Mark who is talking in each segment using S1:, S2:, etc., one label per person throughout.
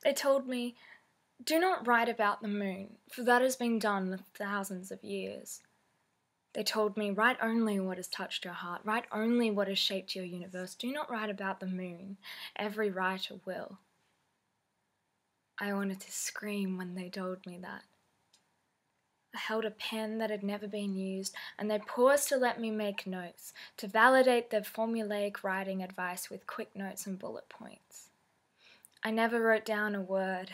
S1: They told me, "Do not write about the moon, for that has been done thousands of years." They told me, "Write only what has touched your heart, write only what has shaped your universe. Do not write about the moon. Every writer will." I wanted to scream when they told me that. I held a pen that had never been used, and they paused to let me make notes, to validate their formulaic writing advice with quick notes and bullet points. I never wrote down a word.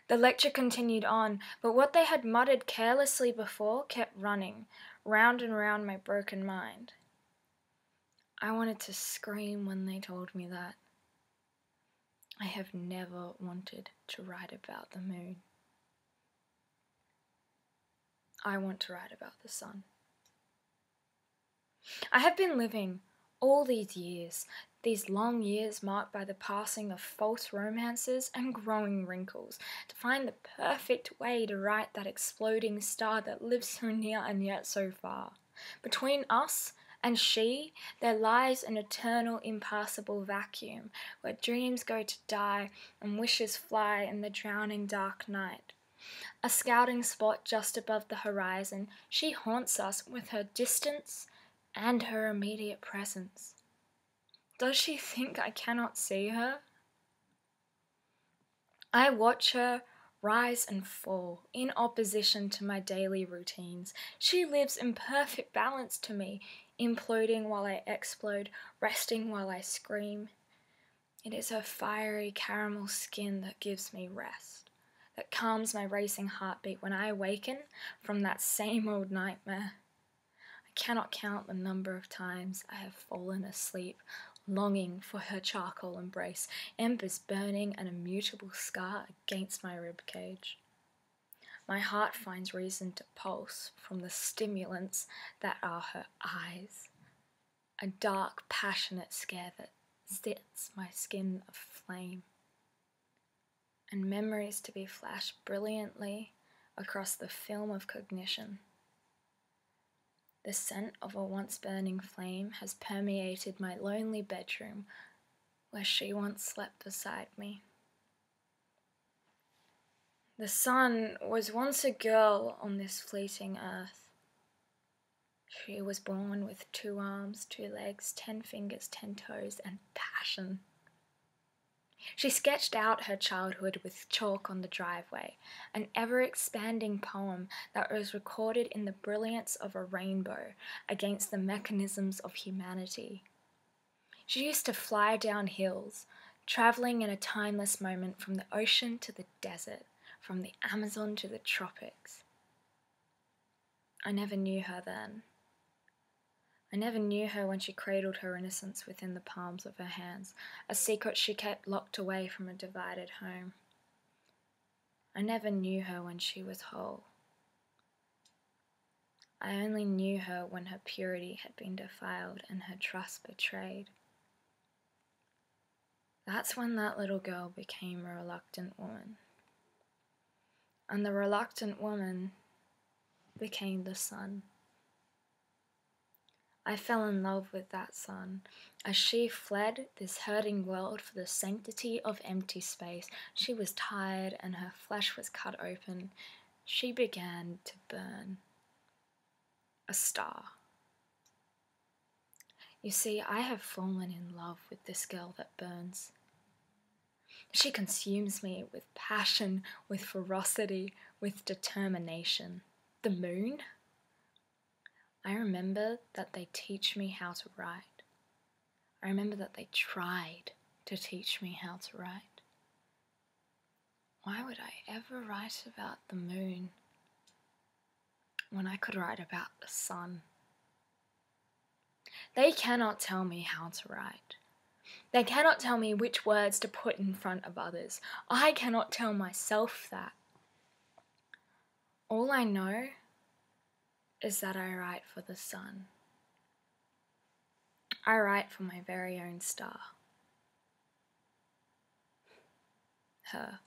S1: The lecture continued on, but what they had muttered carelessly before kept running, round and round my broken mind. I wanted to scream when they told me that. I have never wanted to write about the moon. I want to write about the sun. I have been living all these years, these long years marked by the passing of false romances and growing wrinkles, to find the perfect way to write that exploding star that lives so near and yet so far. Between us and she, there lies an eternal impassable vacuum, where dreams go to die and wishes fly in the drowning dark night. A scouting spot just above the horizon, she haunts us with her distance and her immediate presence. Does she think I cannot see her? I watch her rise and fall in opposition to my daily routines. She lives in perfect balance to me, imploding while I explode, resting while I scream. It is her fiery caramel skin that gives me rest, that calms my racing heartbeat when I awaken from that same old nightmare. I cannot count the number of times I have fallen asleep, longing for her charcoal embrace, embers burning an immutable scar against my ribcage. My heart finds reason to pulse from the stimulants that are her eyes, a dark, passionate scare that sets my skin aflame, and memories to be flashed brilliantly across the film of cognition. The scent of a once burning flame has permeated my lonely bedroom where she once slept beside me. The sun was once a girl on this fleeting earth. She was born with 2 arms, 2 legs, 10 fingers, 10 toes, and passion. She sketched out her childhood with chalk on the driveway, an ever-expanding poem that was recorded in the brilliance of a rainbow against the mechanisms of humanity. She used to fly down hills, traveling in a timeless moment from the ocean to the desert, from the Amazon to the tropics. I never knew her then. I never knew her when she cradled her innocence within the palms of her hands, a secret she kept locked away from a divided home. I never knew her when she was whole. I only knew her when her purity had been defiled and her trust betrayed. That's when that little girl became a reluctant woman. And the reluctant woman became the sun. I fell in love with that sun. As she fled this hurting world for the sanctity of empty space, she was tired and her flesh was cut open. She began to burn. A star. You see, I have fallen in love with this girl that burns. She consumes me with passion, with ferocity, with determination. The moon? I remember that they teach me how to write. I remember that they tried to teach me how to write. Why would I ever write about the moon when I could write about the sun? They cannot tell me how to write. They cannot tell me which words to put in front of others. I cannot tell myself that. All I know is that I write for the sun. I write for my very own star. Her.